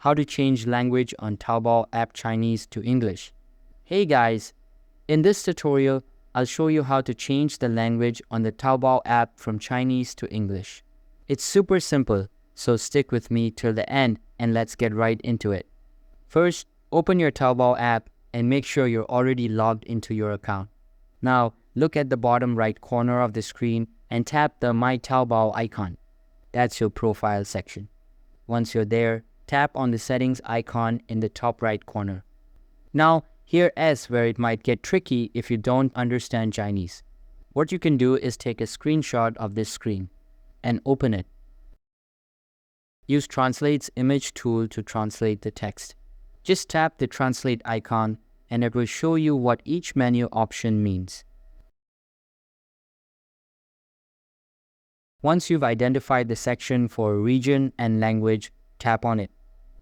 how to change language on Taobao app Chinese to English. Hey guys, in this tutorial, I'll show you how to change the language on the Taobao app from Chinese to English. It's super simple, so stick with me till the end and let's get right into it. First, open your Taobao app and make sure you're already logged into your account. Now, look at the bottom right corner of the screen and tap the My Taobao icon. That's your profile section. Once you're there, tap on the settings icon in the top right corner. Now, here's where it might get tricky if you don't understand Chinese. What you can do is take a screenshot of this screen and open it. Use Translate's image tool to translate the text. Just tap the translate icon and it will show you what each menu option means. Once you've identified the section for region and language, tap on it.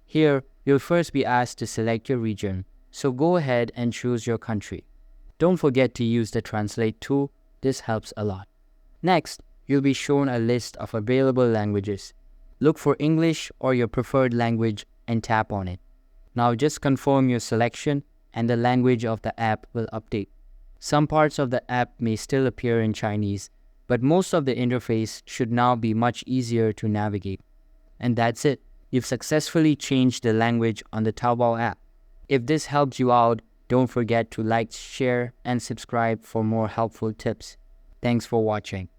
Here, you'll first be asked to select your region, so go ahead and choose your country. Don't forget to use the Translate tool, this helps a lot. Next, you'll be shown a list of available languages. Look for English or your preferred language and tap on it. Now just confirm your selection and the language of the app will update. Some parts of the app may still appear in Chinese, but most of the interface should now be much easier to navigate. And that's it. You've successfully changed the language on the Taobao app. If this helped you out, don't forget to like, share, and subscribe for more helpful tips. Thanks for watching.